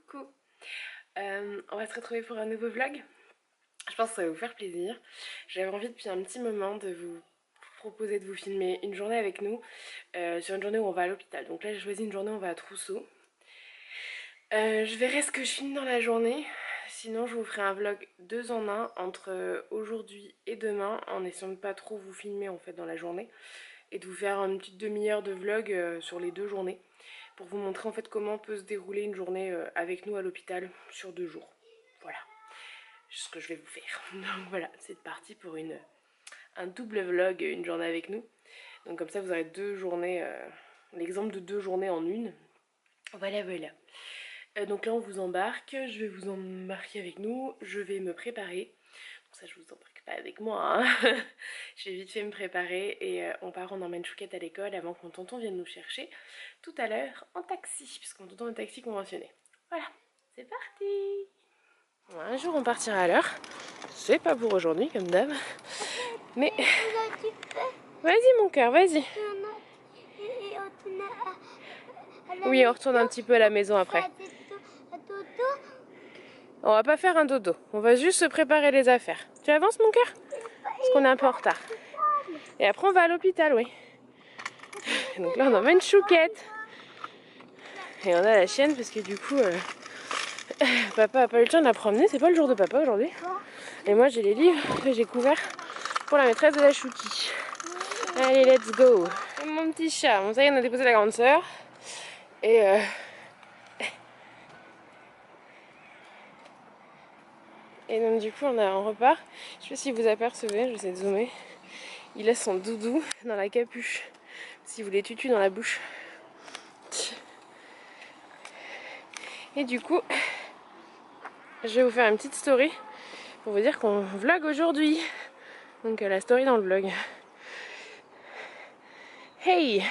Coucou. On va se retrouver pour un nouveau vlog. Je pense que ça va vous faire plaisir. J'avais envie depuis un petit moment de vous proposer de vous filmer une journée avec nous, sur une journée où on va à l'hôpital. Donc là j'ai choisi une journée où on va à Trousseau. Je verrai ce que je filme dans la journée. Sinon je vous ferai un vlog 2 en 1 entre aujourd'hui et demain, en essayant de pas trop vous filmer en fait dans la journée et de vous faire une petite demi-heure de vlog sur les 2 journées pour vous montrer en fait comment peut se dérouler une journée avec nous à l'hôpital sur 2 jours. Voilà ce que je vais vous faire. Donc voilà, c'est parti pour un double vlog, une journée avec nous. Donc comme ça vous aurez 2 journées, l'exemple de 2 journées en une. Voilà voilà. Donc là on vous embarque, je vais vous embarquer avec nous, je vais me préparer. Donc ça je vous embarque pas avec moi, hein. Je vais vite fait me préparer et on part, on emmène Chouquette à l'école avant que mon tonton vienne nous chercher tout à l'heure en taxi, puisque mon tonton est un taxi conventionné. Voilà, c'est parti. Bon, un jour on partira à l'heure, c'est pas pour aujourd'hui comme d'hab, mais... Vas-y mon cœur, vas-y. Oui, on retourne un petit peu à la maison après. On va pas faire un dodo, on va juste se préparer les affaires. Tu avances mon cœur? Parce qu'on est un peu en retard. Et après on va à l'hôpital, oui. Donc là on emmène Chouquette. Et on a la chienne parce que du coup papa a pas eu le temps de la promener, c'est pas le jour de papa aujourd'hui. Et moi j'ai les livres que j'ai couverts pour la maîtresse de la Chouki. Allez, let's go. Et mon petit chat, bon ça y est on a déposé la grande sœur. Et donc du coup on repart. Je sais pas si vous apercevez, je vais essayer de zoomer. Il a son doudou dans la capuche. Si vous voulez tutu dans la bouche. Et du coup, je vais vous faire une petite story pour vous dire qu'on vlog aujourd'hui. Donc la story dans le vlog. Hey,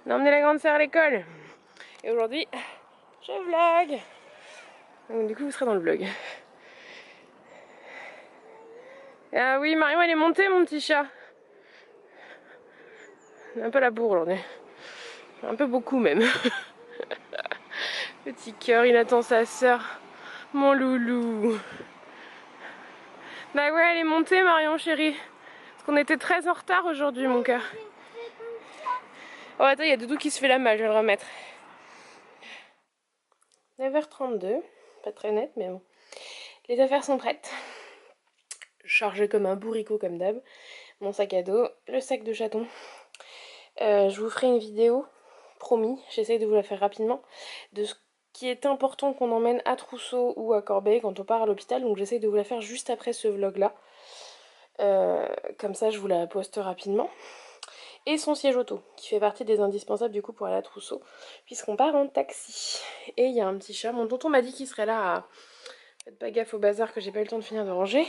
on a emmené la grande sœur à l'école. Et aujourd'hui, je vlog. Donc du coup, vous serez dans le vlog. Ah oui, Marion, elle est montée, mon petit chat. On a un peu la bourre aujourd'hui. Un peu beaucoup même. Petit cœur, il attend sa sœur. Mon loulou. Bah ouais, elle est montée, Marion, chérie. Parce qu'on était très en retard aujourd'hui, mon cœur. Oh, attends, il y a Doudou qui se fait la malle, je vais le remettre. 9h32, pas très net, mais bon. Les affaires sont prêtes. Chargé comme un bourricot, comme d'hab. Mon sac à dos, le sac de chaton. Je vous ferai une vidéo, promis, j'essaye de vous la faire rapidement, de ce qui est important qu'on emmène à Trousseau ou à Corbeil quand on part à l'hôpital. Donc j'essaye de vous la faire juste après ce vlog là. Comme ça je vous la poste rapidement. Et son siège auto, qui fait partie des indispensables du coup pour aller à Trousseau, puisqu'on part en taxi. Et il y a un petit chat, mon tonton m'a dit qu'il serait là à... Faites pas gaffe au bazar que j'ai pas eu le temps de finir de ranger.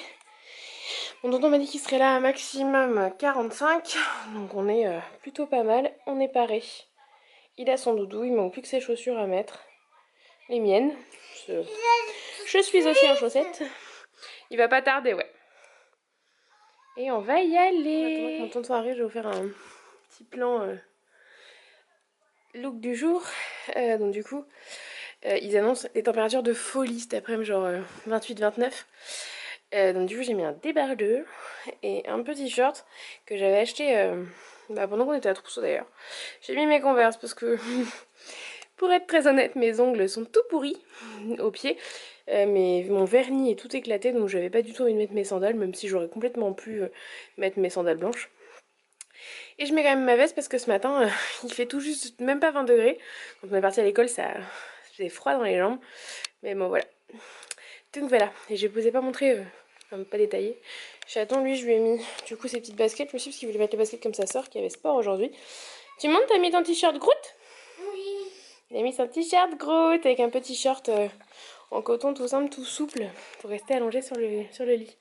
Mon tonton m'a dit qu'il serait là à maximum 45, donc on est plutôt pas mal, on est paré. Il a son doudou, il manque plus que ses chaussures à mettre. Les miennes. Je suis aussi en chaussettes. Il va pas tarder, ouais. Et on va y aller. Mon tonton arrive, je vais vous faire un petit plan look du jour. Donc du coup, ils annoncent des températures de folie cet après-midi, genre 28-29. Donc du coup j'ai mis un débardeur et un petit short que j'avais acheté pendant qu'on était à Trousseau d'ailleurs. J'ai mis mes Converse parce que pour être très honnête mes ongles sont tout pourris aux pieds. Mais mon vernis est tout éclaté donc j'avais pas du tout envie de mettre mes sandales, même si j'aurais complètement pu mettre mes sandales blanches. Et je mets quand même ma veste parce que ce matin il fait tout juste même pas 20 degrés. Quand on est parti à l'école ça faisait froid dans les jambes. Mais bon voilà. Donc voilà, et je vous ai pas montré, pas détaillé. Chaton, lui, je lui ai mis du coup ses petites baskets aussi parce qu'il voulait mettre les baskets comme sa soeur qui avait sport aujourd'hui. Tu montes, t'as mis ton t-shirt Groot? Oui. Il a mis son t-shirt Groot avec un petit short en coton tout simple, tout souple pour rester allongé sur le lit.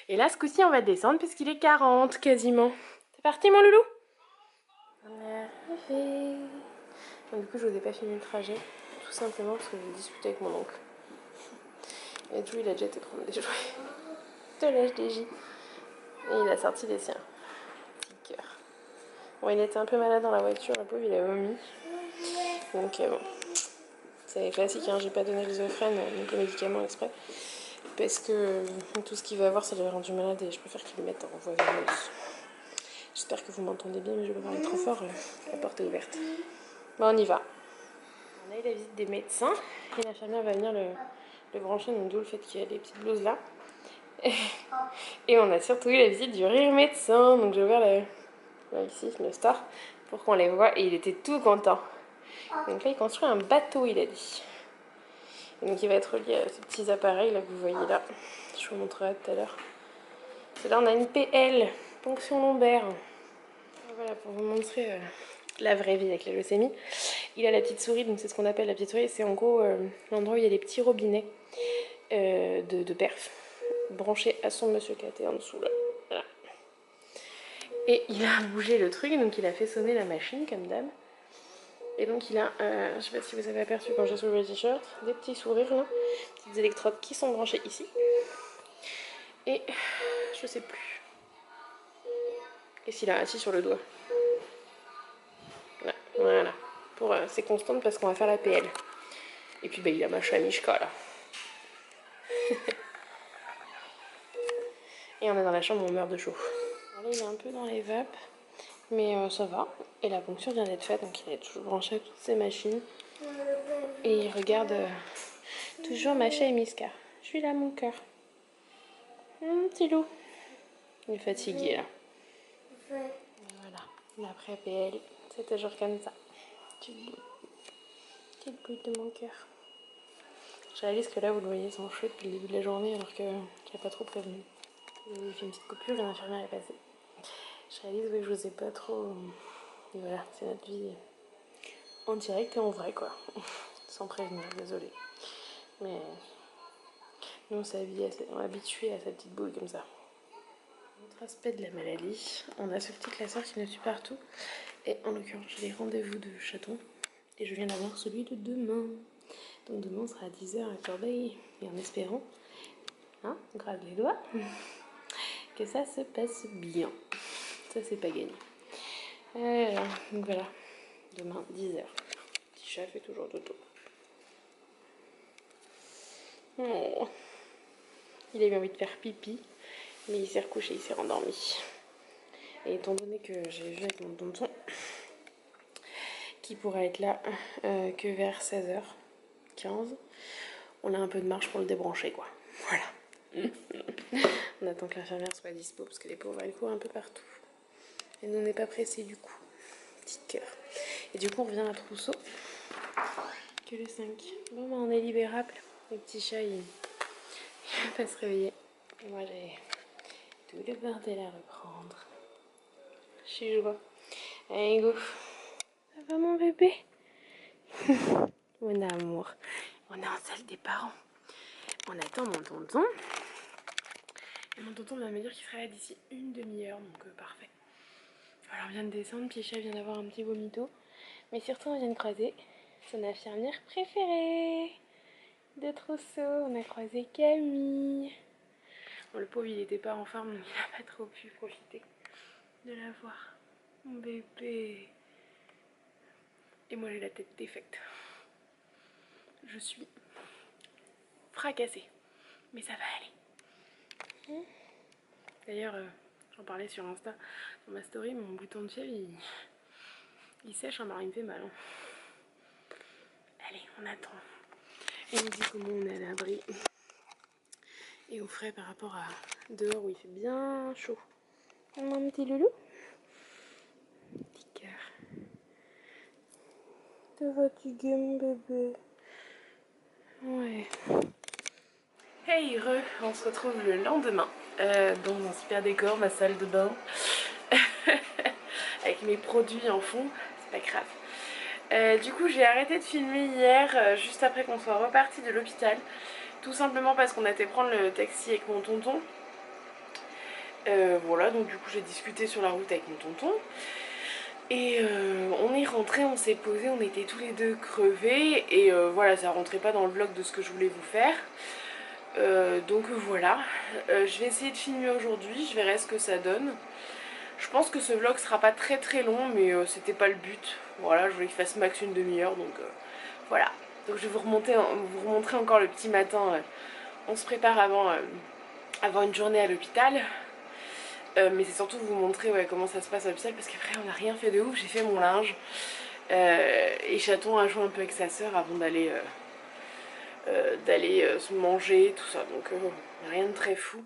Et là, ce coup-ci, on va descendre parce qu'il est 40 quasiment. C'est parti, mon loulou? On est arrivé. Donc, du coup, je vous ai pas filmé le trajet, tout simplement parce que j'ai discuté avec mon oncle. Et Drew, il a déjà été prendre des jouets de l'HDJ. Et il a sorti les siens. Petit cœur. Bon, il était un peu malade dans la voiture, la pauvre, il a vomi. Donc bon. C'est classique, hein, j'ai pas donné l'isofrène, donc le médicament exprès. Parce que tout ce qu'il va avoir, ça l'avait rendu malade et je préfère qu'il le mette en voie veineuse. J'espère que vous m'entendez bien, mais je vais parler trop fort, la porte est ouverte. Bon, on y va. On a eu la visite des médecins et l'infirmière va venir le brancher, donc d'où le fait qu'il y a des petites blouses là. Et on a surtout eu la visite du rire médecin, donc j'ai ouvert là, ici, le store, pour qu'on les voit et il était tout content. Donc là, il construit un bateau, il a dit. Et donc il va être relié à ces petits appareils là que vous voyez là. Je vous montrerai tout à l'heure. Et là, on a une PL, ponction lombaire. Voilà, pour vous montrer la vraie vie avec la leucémie. Il a la petite souris, donc c'est ce qu'on appelle la petite souris. C'est en gros l'endroit où il y a les petits robinets de perf branchés à son monsieur KT en dessous là. Voilà. Et il a bougé le truc, donc il a fait sonner la machine comme d'hab. Et donc il a, je sais pas si vous avez aperçu quand j'ai soulevé le t-shirt, des petits sourires là, petites électrodes qui sont branchées ici. Et je sais plus. Et s'il a assis sur le doigt. Voilà. Pour c'est constante parce qu'on va faire la PL. Et puis bah, il a ma Mishka là. Et on est dans la chambre où on meurt de chaud. Alors là il est un peu dans les vapes. Mais ça va. Et la ponction vient d'être faite, donc il est toujours branché à toutes ces machines. Et il regarde toujours Macha et Miska. Je suis là mon cœur. Petit loup. Il est fatigué là. Voilà. Après PL, c'est toujours comme ça. Petite boule de mon cœur. Je réalise que là vous le voyez sans cheveux depuis le début de la journée alors que je l'ai pas trop prévenu. J'ai fait une petite coupure et l'infirmière est passée. Je réalise que je vous ai pas trop... Et voilà, c'est notre vie en direct et en vrai quoi. Sans prévenir, désolée. Mais nous on s'est habitué à cette petite boule comme ça. Autre aspect de la maladie, on a ce petit classeur qui nous suit partout. Et en l'occurrence, j'ai les rendez-vous de chaton. Et je viens d'avoir celui de demain. Donc demain on sera à 10h à Corbeil. Et en espérant, hein, on croise les doigts, que ça se passe bien. Ça c'est pas gagné. Donc voilà, demain 10h. Petit chat fait toujours dodo. Oh. Il a eu envie de faire pipi, mais il s'est recouché, il s'est rendormi. Et étant donné que j'ai vu avec mon tonton, qui pourra être là que vers 16h15, on a un peu de marche pour le débrancher quoi. Voilà. On attend que l'infirmière soit dispo parce que les pauvres elles courent un peu partout. Et nous on n'est pas pressés du coup. Petit cœur. Et du coup on revient à Trousseau. Que le 5. Bon bah on est libérable. Le petit chat il va pas se réveiller. Et moi j'ai tout le bordel à reprendre. Je suis joie. Allez go. Ça va mon bébé? Mon amour. On est en salle des parents. On attend mon tonton. Et mon tonton va me dire qu'il sera là d'ici une demi-heure, donc parfait. Alors on vient de descendre, Picha vient d'avoir un petit vomito. Mais surtout on vient de croiser son infirmière préférée de Trousseau. On a croisé Camille. Bon, le pauvre il était pas en forme, donc il n'a pas trop pu profiter de la voir. Mon bébé. Et moi j'ai la tête défaite. Je suis fracassée. Mais ça va aller. D'ailleurs, j'en parlais sur Insta, dans ma story, mon bouton de fièvre, il sèche, hein, il me fait mal. Hein. Allez, on attend. Et on dit comment on est à l'abri. Et au frais par rapport à dehors où il fait bien chaud. Mon petit loulou. Petit cœur. T'es fatigué mon bébé? Ouais. Hey re, on se retrouve le lendemain dans mon super décor, ma salle de bain. Avec mes produits en fond, c'est pas grave. Du coup j'ai arrêté de filmer hier, juste après qu'on soit reparti de l'hôpital. Tout simplement parce qu'on a été prendre le taxi avec mon tonton. Voilà, donc du coup j'ai discuté sur la route avec mon tonton. Et on est rentré, on s'est posé, on était tous les deux crevés. Et voilà, ça rentrait pas dans le vlog de ce que je voulais vous faire. Donc voilà, je vais essayer de filmer aujourd'hui, je verrai ce que ça donne. Je pense que ce vlog sera pas très long, mais c'était pas le but. Voilà, je voulais qu'il fasse max une demi-heure, donc voilà. Donc je vais vous remontrer encore le petit matin. On se prépare avant une journée à l'hôpital. Mais c'est surtout vous montrer comment ça se passe à l'hôpital parce qu'après on n'a rien fait de ouf. J'ai fait mon linge. Et Chaton a joué un peu avec sa soeur avant d'aller se manger, tout ça. Donc rien de très fou.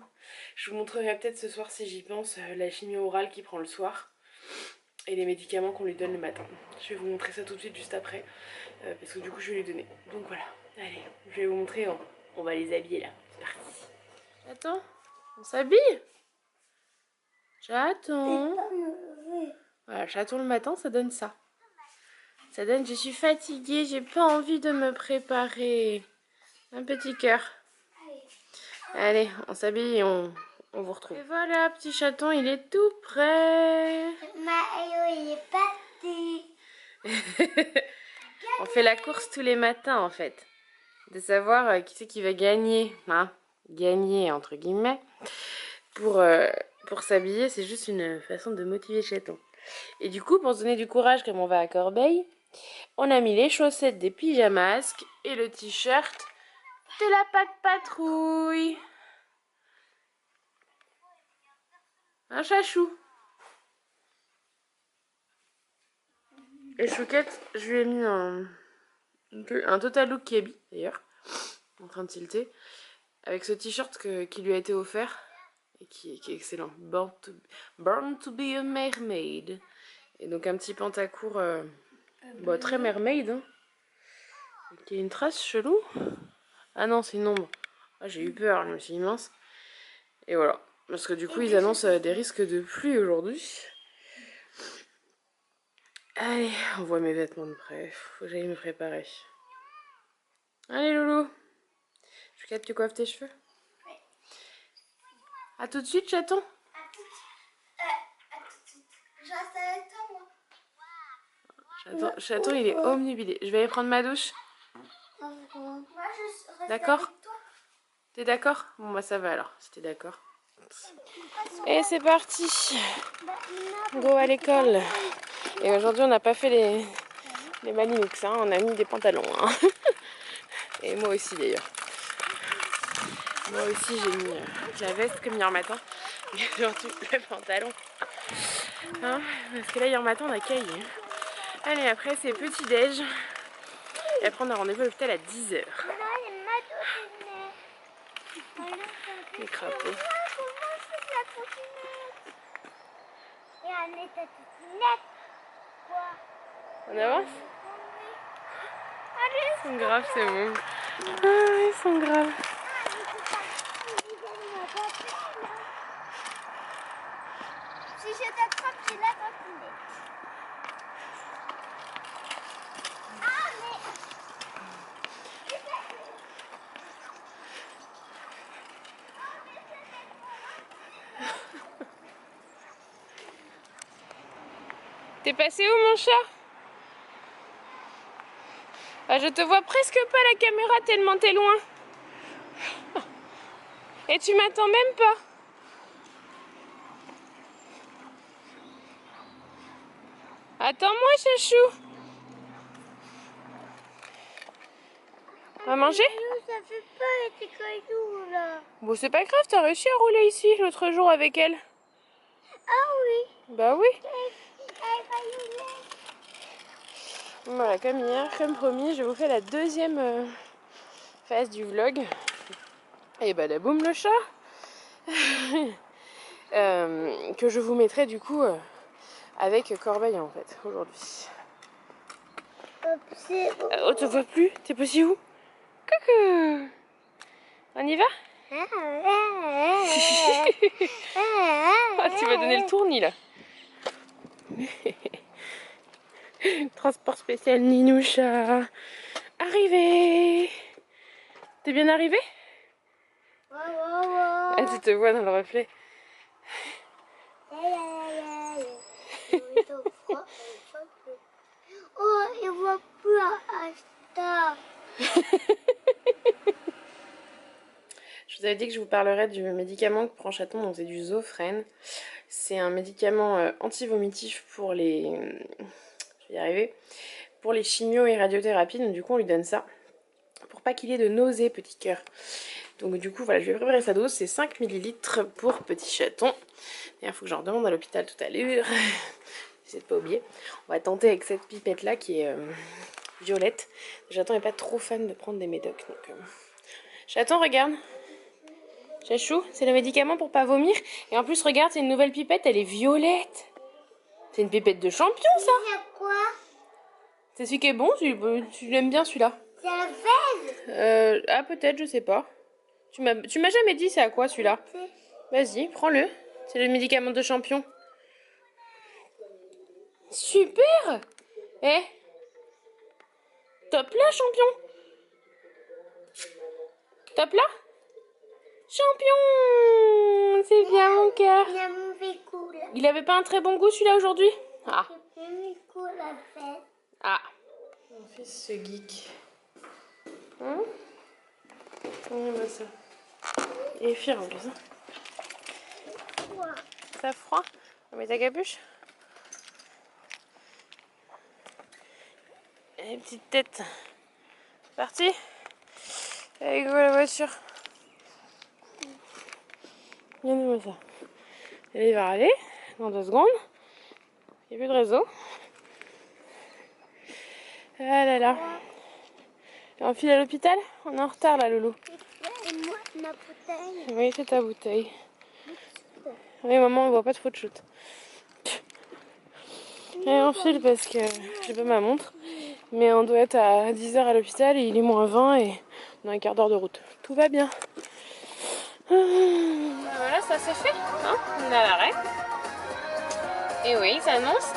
Je vous montrerai peut-être ce soir si j'y pense la chimio orale qu'il prend le soir et les médicaments qu'on lui donne le matin. Je vais vous montrer ça tout de suite juste après parce que du coup je vais lui donner. Donc voilà, allez, je vais vous montrer, on va les habiller là. C'est parti. Attends, on s'habille. Chaton. Voilà, Chaton le matin ça donne ça. Ça donne je suis fatiguée, j'ai pas envie de me préparer. Un petit cœur. Allez, on s'habille et on vous retrouve. Et voilà, petit chaton, il est tout prêt. Mario, il est parti. On fait la course tous les matins, en fait. De savoir qui c'est qui va gagner. Hein, gagner, entre guillemets. Pour s'habiller, c'est juste une façon de motiver Chaton. Et du coup, pour se donner du courage, comme on va à Corbeil, on a mis les chaussettes des pyjamasques et le t-shirt de la Patte Patrouille. Un chachou. Et Chouquette, je lui ai mis un total look Kiabi d'ailleurs, en train de tilter, avec ce t-shirt qui lui a été offert et qui est excellent. Born to be a mermaid. Et donc un petit pantacourt très mermaid, hein, qui a une trace chelou. Ah non, c'est une ombre. Ah, j'ai eu peur, je me suis dit mince. Et voilà, parce que du coup ils annoncent des risques de pluie aujourd'hui. Allez, on voit mes vêtements de près. Faut que j'aille me préparer. Allez, Loulou. Chouquette, tu coiffes tes cheveux? Oui. A tout de suite, chaton. À tout de suite. Je reste avec toi, moi. Chaton, il est omnubilé. Je vais aller prendre ma douche. Moi, je reste D'accord? avec toi. T'es d'accord? Bon, bah ça va alors, si t'es d'accord. Et c'est parti. Go à l'école. Et aujourd'hui, on n'a pas fait les Malinux, hein. On a mis des pantalons. Hein. Et moi aussi, d'ailleurs. Moi aussi, j'ai mis la veste comme hier matin. Mais aujourd'hui, le pantalon. Hein, parce que là, hier matin, on a caillé. Allez, après, c'est petit-déj. Et après, on a rendez-vous à l'hôpital à 10h. Les crapauds. On avance? Ils sont graves, ces mômes. Ah, ils sont graves. Si je t'attrape, j'ai la trottinette. Ah, mais... T'es passé où, mon chat? Ah, je te vois presque pas la caméra tellement t'es loin. Et tu m'attends même pas. Attends-moi, chachou. On va manger? Ça fait pas tes cailloux, là. Bon, c'est pas grave, t'as réussi à rouler ici l'autre jour avec elle. Ah oui. Bah oui. Elle va y aller. Voilà, comme hier, comme promis, je vous fais la deuxième phase du vlog. Et bah, boum le chat. Que je vous mettrai du coup avec Corbeil en fait aujourd'hui. Oh, te vois plus? T'es passé où? Coucou. On y va? Ah, tu vas donner le tournis là. Transport spécial Ninoucha. Arrivé. T'es bien arrivé? Ah, tu te vois dans le reflet. Oh, il voit plus un star. Je vous avais dit que je vous parlerais du médicament que prend Chaton, donc c'est du Zofren. C'est un médicament anti-vomitif pour les... Je vais y arriver. Pour les chimio et radiothérapies, donc du coup on lui donne ça. pas qu'il ait de nausées, petit cœur. Donc du coup, voilà, je vais préparer sa dose. C'est 5 millilitres pour petit chaton. Il faut que j'en demande à l'hôpital tout à l'heure. J'essaie de pas oublier. On va tenter avec cette pipette-là qui est violette. Chaton n'est pas trop fan de prendre des médocs. Donc, Chaton, regarde. Chachou, c'est le médicament pour pas vomir. Et en plus, regarde, c'est une nouvelle pipette, elle est violette. C'est une pipette de champion, ça. C'est quoi? C'est celui qui est bon, tu l'aimes bien celui-là. C'est un verre. Ah, peut-être, je sais pas. Tu m'as jamais dit c'est à quoi celui-là. Vas-y, prends-le. C'est le médicament de champion. Super. Eh, top là, champion. Top là. Champion. C'est bien mon cœur. Il a mauvais goût là. Il avait pas un très bon goût celui-là aujourd'hui. Ah. C'est mauvais goût la fête. Ah. Mon fils se geek. Hein? Bah ça. Il est fier en plus. Hein. Ça froid. On met ta capuche. Et petite tête. Parti. Allez, go la voiture. Viens-nous ça. Et il va aller dans 2 secondes. Il n'y a plus de réseau. Ah là là. Et on file à l'hôpital? On est en retard là, Loulou. Et moi, ma bouteille. Oui, c'est ta bouteille. Oui, maman, on voit pas de photoshoot. Et on file parce que j'ai pas ma montre. Mais on doit être à 10h à l'hôpital et il est -20 et on a un quart d'heure de route. Tout va bien. Voilà, ça c'est fait. Hein, on est à l'arrêt. Et oui, ça annonce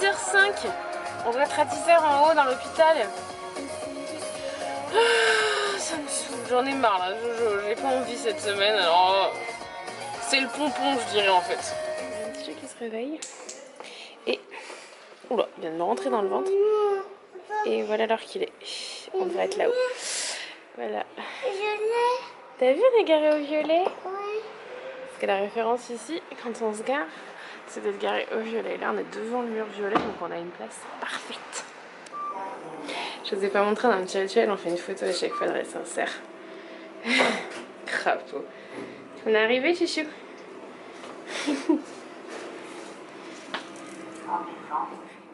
10h05. On doit être à 10h en haut dans l'hôpital. Ça me saoule, j'en ai marre là. J'ai pas envie cette semaine. Alors, c'est le pompon, je dirais en fait. Il y a un petit chat qui se réveille. Et. Oula, il vient de me rentrer dans le ventre. Et voilà l'heure qu'il est. On devrait être là-haut. Voilà. Je l'ai. T'as vu, on est garé au violet? Oui. Parce que la référence ici, quand on se gare, c'est d'être garé au violet. Là, on est devant le mur violet, donc on a une place parfaite. Je vous ai pas montré dans un petit rituel, on fait une photo à chaque fois de l'ascenseur. Crapaud. On est arrivé, chouchou.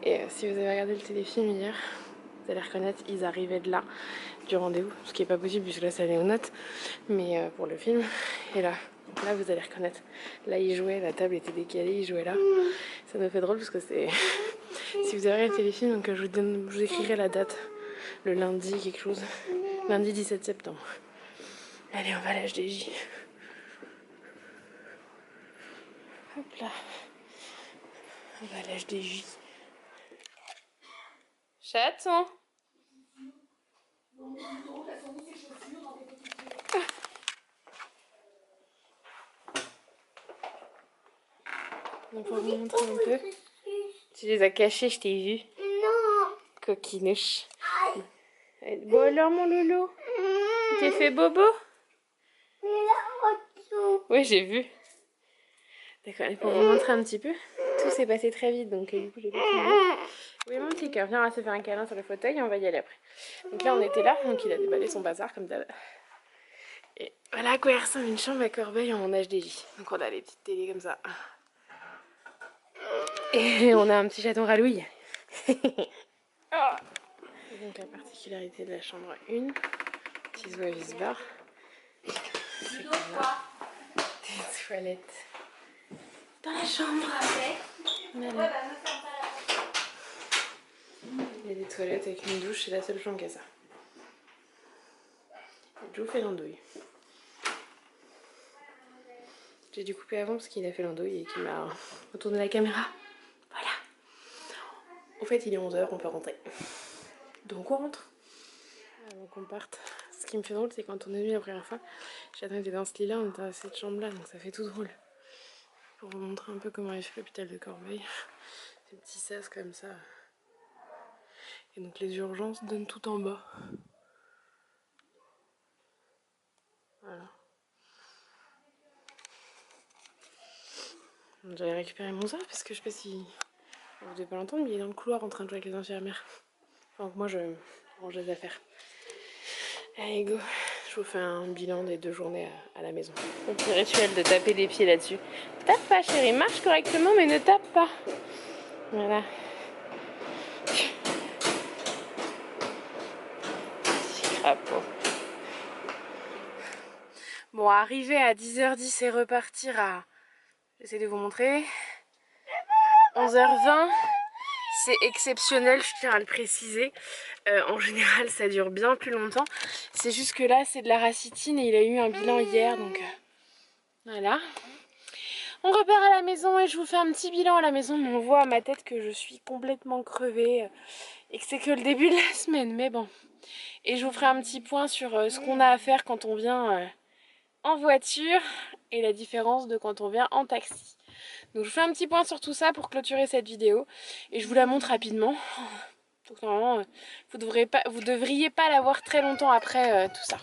Et si vous avez regardé le téléfilm hier, vous allez reconnaître, ils arrivaient de là, du rendez-vous, ce qui n'est pas possible puisque là c'est allé aux notes, mais pour le film. Et là vous allez reconnaître. Là ils jouaient, la table était décalée, ils jouaient là. Ça me fait drôle parce que c'est... Si vous avez regardé le téléfilm, donc je vous écrirai la date. Le lundi quelque chose. Lundi 17 septembre. Allez, on va à l'HDJ. Hop là. On va à l'HDJ. Chaton. Donc pour vous montrer un peu. Tu les as cachés, je t'ai vu. Non. Coquinouche. Bon alors mon loulou, tu t'es fait bobo? Mais là, retour. Oui, j'ai vu. D'accord, et pour vous montrer un petit peu, tout s'est passé très vite, donc du coup j'ai pas filmé. Oui mon petit cœur, viens, on va se faire un câlin sur le fauteuil et on va y aller après. Donc là on était là, donc il a déballé son bazar comme d'hab. Et voilà à quoi il ressemble une chambre à Corbeil en HDJ. Donc on a les petites télés comme ça. Et on a un petit chaton ralouille. Donc la particularité de la chambre 1, ciseaux à vis-bar. Des toilettes dans la chambre. Voilà. Il y a des toilettes avec une douche, c'est la seule chambre qui a ça. Joe fait l'andouille. J'ai dû couper avant parce qu'il a fait l'andouille et qu'il m'a retourné la caméra. Voilà. Au fait, il est 11h, on peut rentrer. Donc on rentre. Avant qu'on parte. Ce qui me fait drôle, c'est quand on est venu la première fois, Chaton était dans ce lit-là, on était dans cette chambre-là, donc ça fait tout drôle. Pour vous montrer un peu comment il fait l'hôpital de Corbeil. Ces petits sas comme ça. Et donc les urgences donnent tout en bas. Voilà. J'allais récupérer mon sac parce que je sais pas si vous devez pas l'entendre, mais il est dans le couloir en train de jouer avec les infirmières. Enfin, moi je range les affaires. Allez go, je vous fais un bilan des 2 journées à la maison. Mon petit rituel de taper des pieds là-dessus. Tape pas chérie, marche correctement mais ne tape pas. Voilà. Petit crapaud. Bon, arriver à 10h10 et repartir à... J'essaie de vous montrer. 11h20. C'est exceptionnel, je tiens à le préciser. En général, ça dure bien plus longtemps. C'est juste que là, c'est de la racitine et il a eu un bilan hier, donc voilà. On repart à la maison et je vous fais un petit bilan à la maison. Mais on voit à ma tête que je suis complètement crevée et que c'est que le début de la semaine. Mais bon. Et je vous ferai un petit point sur ce qu'on a à faire quand on vient en voiture et la différence de quand on vient en taxi. Donc je vous fais un petit point sur tout ça pour clôturer cette vidéo et je vous la montre rapidement. Donc normalement vous devriez pas la voir très longtemps après tout ça.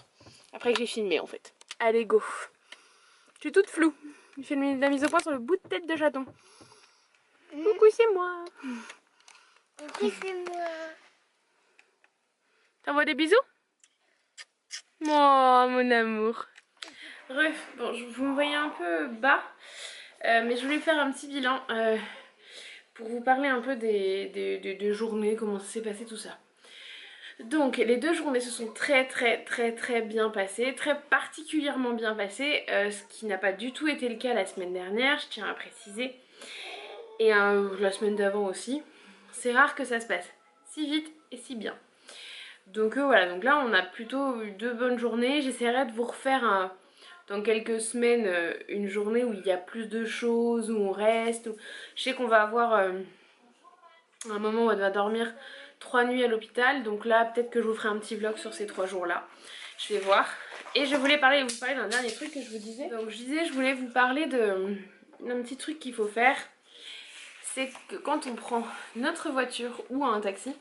Après que j'ai filmé en fait. Allez go. Je suis toute floue. Il fait la mise au point sur le bout de tête de chaton. Coucou c'est moi. Coucou, c'est moi. T'envoies des bisous? Oh mon amour. Bref, bon, vous me voyez un peu bas. Mais je voulais faire un petit bilan pour vous parler un peu des journées, comment ça s'est passé tout ça. Donc les 2 journées se sont très bien passées, très particulièrement bien passées, ce qui n'a pas du tout été le cas la semaine dernière, je tiens à préciser, et la semaine d'avant aussi. C'est rare que ça se passe si vite et si bien. Donc voilà, donc là on a plutôt eu 2 bonnes journées. J'essaierai de vous refaire dans quelques semaines une journée où il y a plus de choses, où on reste. Je sais qu'on va avoir un moment où elle va dormir 3 nuits à l'hôpital. Donc là peut-être que je vous ferai un petit vlog sur ces 3 jours là. Je vais voir. Et je voulais vous parler d'un dernier truc que je vous disais. Donc je voulais vous parler d'un petit truc qu'il faut faire. C'est que quand on prend notre voiture ou un taxi,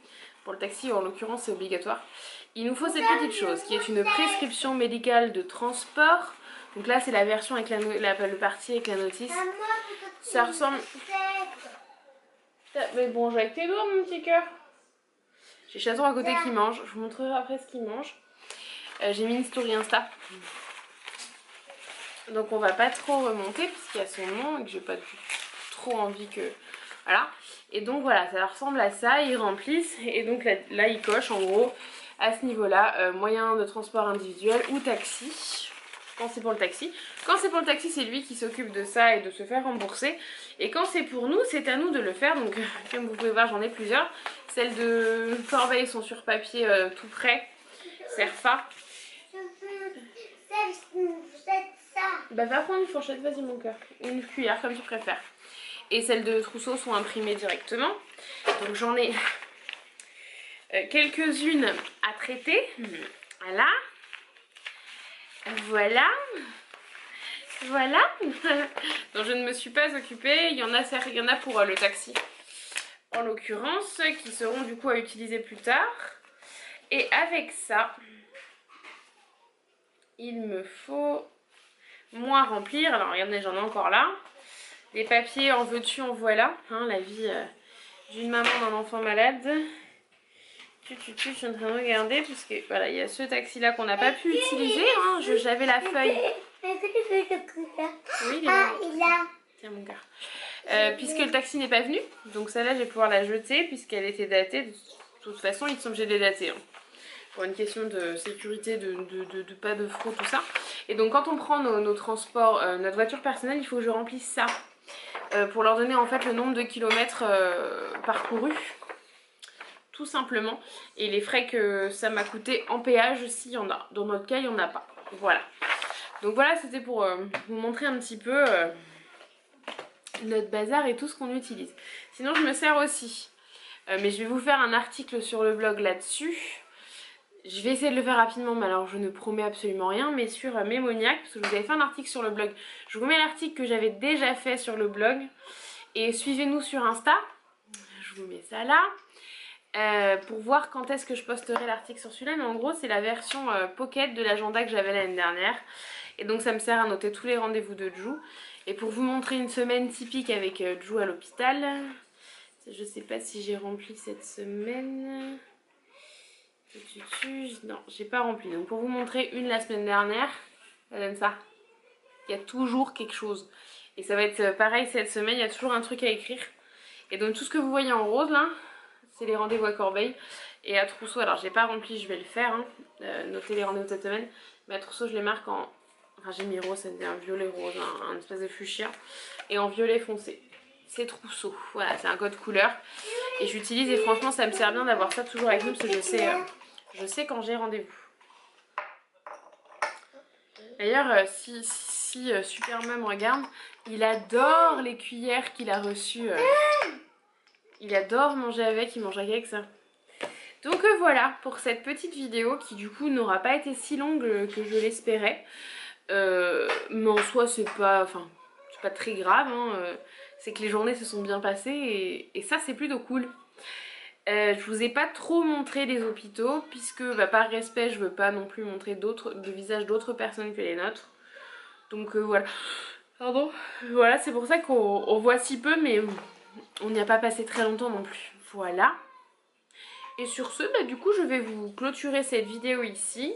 pour le taxi en l'occurrence c'est obligatoire, il nous faut cette petite chose qui est une prescription médicale de transport. Donc là c'est la version avec le parti avec la notice. Ça ressemble... Mais bon, joue avec tes doigts mon petit cœur. J'ai Chaton à côté qui mange, je vous montrerai après ce qu'il mange. J'ai mis une story Insta. Donc on va pas trop remonter puisqu'il y a son nom et que j'ai pas trop envie que... Voilà. Et donc voilà, ça ressemble à ça, ils remplissent. Et donc là ils cochent en gros à ce niveau-là, moyen de transport individuel ou taxi. Quand c'est pour le taxi. Quand c'est pour le taxi, c'est lui qui s'occupe de ça et de se faire rembourser. Et quand c'est pour nous, c'est à nous de le faire. Donc comme vous pouvez voir, j'en ai plusieurs. Celles de Corbeil sont sur papier tout prêt. Cerfa. Bah va prendre une fourchette, vas-y mon cœur. Une cuillère comme tu préfères. Et celles de Trousseau sont imprimées directement. Donc j'en ai quelques-unes à traiter. Voilà. Voilà. Voilà. Donc je ne me suis pas occupée. Il y en a pour le taxi. En l'occurrence, qui seront du coup à utiliser plus tard. Et avec ça, il me faut moins remplir. Alors regardez, j'en ai encore là. Des papiers en veux-tu, en voilà. Hein, la vie d'une maman d'un enfant malade. Je suis en train de regarder puisque voilà, il y a ce taxi là qu'on n'a pas pu utiliser. Hein, j'avais la feuille. Oui, il est là. Tiens mon cœur. Puisque le taxi n'est pas venu, donc celle-là je vais pouvoir la jeter puisqu'elle était datée. De toute façon, ils sont obligés de les dater. Hein, pour une question de sécurité, de pas de fraude, tout ça. Et donc quand on prend nos transports, notre voiture personnelle, il faut que je remplisse ça. Pour leur donner en fait le nombre de kilomètres parcourus. Tout simplement. Et les frais que ça m'a coûté en péage s'il y en a. Dans notre cas, il n'y en a pas. Voilà. Donc voilà, c'était pour vous montrer un petit peu notre bazar et tout ce qu'on utilise. Sinon, je me sers aussi. Mais je vais vous faire un article sur le blog là-dessus. Je vais essayer de le faire rapidement, mais alors je ne promets absolument rien. Mais sur Mémoniac, parce que je vous avais fait un article sur le blog. Je vous mets l'article que j'avais déjà fait sur le blog. Et suivez-nous sur Insta. Je vous mets ça là. Pour voir quand est-ce que je posterai l'article sur celui-là, mais en gros c'est la version pocket de l'agenda que j'avais l'année dernière et donc ça me sert à noter tous les rendez-vous de Jou. Et pour vous montrer une semaine typique avec Jou à l'hôpital, je sais pas si j'ai rempli cette semaine. Non, j'ai pas rempli. Donc pour vous montrer une la semaine dernière, ça donne ça. Il y a toujours quelque chose. Et ça va être pareil cette semaine, il y a toujours un truc à écrire. Et donc tout ce que vous voyez en rose là, c'est les rendez-vous à Corbeil. Et à Trousseau, alors j'ai pas rempli, je vais le faire, hein, noter les rendez-vous de cette semaine. Mais à Trousseau, je les marque en... Enfin j'ai mis rose, c'est un violet rose, un espèce de fuchsia. Et en violet foncé. C'est Trousseau, voilà, c'est un code couleur. Et j'utilise et franchement ça me sert bien d'avoir ça toujours avec nous parce que je sais quand j'ai rendez-vous. D'ailleurs, si Superman me regarde, il adore les cuillères qu'il a reçues. Il adore manger avec, il mange avec ça. Donc voilà pour cette petite vidéo qui du coup n'aura pas été si longue que je l'espérais. Mais en soi c'est pas très grave, hein. C'est que les journées se sont bien passées et ça c'est plutôt cool. Je vous ai pas trop montré les hôpitaux puisque par respect je veux pas non plus montrer de visages d'autres personnes que les nôtres. Donc voilà. Pardon. Voilà, c'est pour ça qu'on voit si peu mais on n'y a pas passé très longtemps non plus. Voilà. Et sur ce, du coup je vais vous clôturer cette vidéo ici.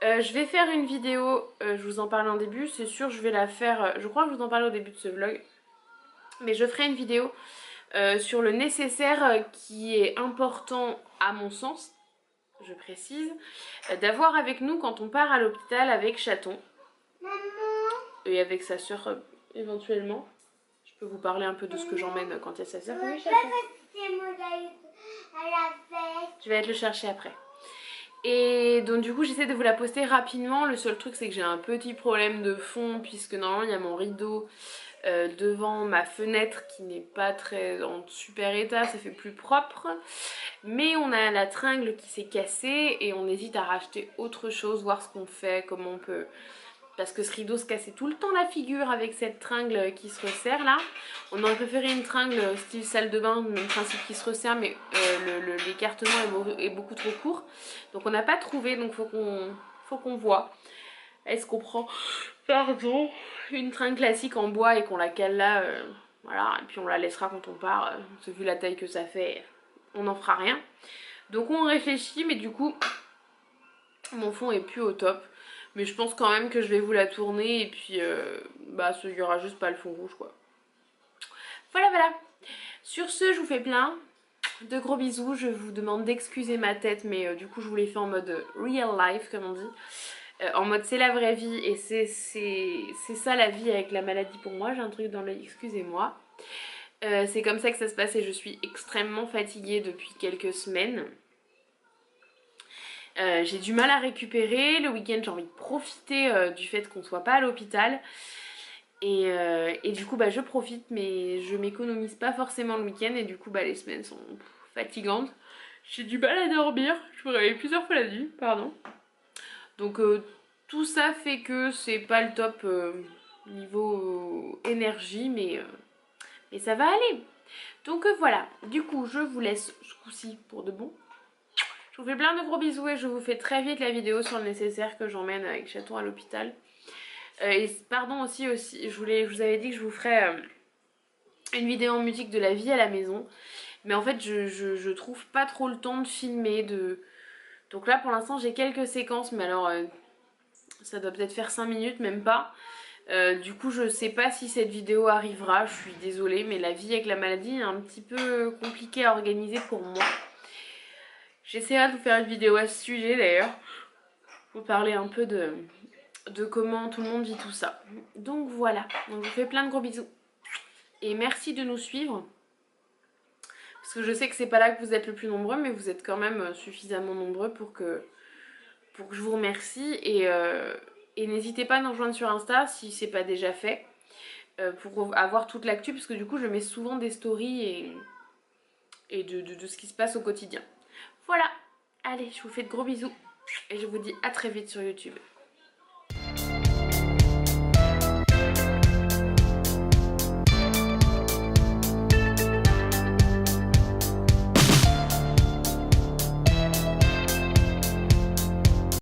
Je vais faire une vidéo, je vous en parlais en début, c'est sûr je vais la faire, je crois que je vous en parlais au début de ce vlog. Mais je ferai une vidéo sur le nécessaire qui est important à mon sens, je précise, d'avoir avec nous quand on part à l'hôpital avec Chaton. Maman. Et avec sa soeur éventuellement. Je peux vous parler un peu de ce que j'emmène quand il y a sa soeur. Oui, C'est Chaton. à la fête. Je vais aller le chercher après. Et donc du coup j'essaie de vous la poster rapidement. Le seul truc c'est que j'ai un petit problème de fond puisque normalement il y a mon rideau devant ma fenêtre qui n'est pas très en super état, ça fait plus propre. Mais on a la tringle qui s'est cassée et on hésite à racheter autre chose, voir ce qu'on fait, comment on peut... Parce que ce rideau se cassait tout le temps la figure avec cette tringle qui se resserre là. On aurait préféré une tringle style salle de bain, même principe qui se resserre, mais l'écartement est beaucoup trop court. Donc on n'a pas trouvé, donc faut qu'on voit. Est-ce qu'on prend, pardon, une tringle classique en bois et qu'on la cale là, voilà, et puis on la laissera quand on part. Vu la taille que ça fait, on n'en fera rien. Donc on réfléchit, mais du coup, mon fond est plus au top. Mais je pense quand même que je vais vous la tourner et puis il y aura juste pas le fond rouge quoi. Voilà. Sur ce, je vous fais plein de gros bisous. Je vous demande d'excuser ma tête, mais du coup je vous l'ai fait en mode real life comme on dit. En mode c'est la vraie vie et c'est ça la vie avec la maladie pour moi. J'ai un truc dans l'œil, excusez-moi. C'est comme ça que ça se passe et je suis extrêmement fatiguée depuis quelques semaines. J'ai du mal à récupérer, le week-end j'ai envie de profiter du fait qu'on soit pas à l'hôpital et du coup je profite mais je m'économise pas forcément le week-end et du coup les semaines sont fatigantes. J'ai du mal à dormir, je me réveille plusieurs fois la nuit, pardon. Donc tout ça fait que c'est pas le top niveau énergie mais ça va aller. Donc voilà, du coup je vous laisse ce coup-ci pour de bon. Je vous fais plein de gros bisous et je vous fais très vite la vidéo sur le nécessaire que j'emmène avec Chaton à l'hôpital. Et pardon aussi, je vous avais dit que je vous ferais une vidéo en musique de la vie à la maison. Mais en fait je trouve pas trop le temps de filmer. Donc là pour l'instant j'ai quelques séquences mais alors ça doit peut-être faire 5 minutes, même pas. Du coup je sais pas si cette vidéo arrivera, je suis désolée mais la vie avec la maladie est un petit peu compliquée à organiser pour moi. J'essaierai de vous faire une vidéo à ce sujet d'ailleurs, vous parler un peu de comment tout le monde vit tout ça. Donc voilà, donc je vous fais plein de gros bisous. Et merci de nous suivre. Parce que je sais que c'est pas là que vous êtes le plus nombreux, mais vous êtes quand même suffisamment nombreux pour que je vous remercie. Et n'hésitez pas à nous rejoindre sur Insta si c'est pas déjà fait. Pour avoir toute l'actu, parce que du coup je mets souvent des stories et de ce qui se passe au quotidien. Voilà, allez, je vous fais de gros bisous. Et je vous dis à très vite sur YouTube.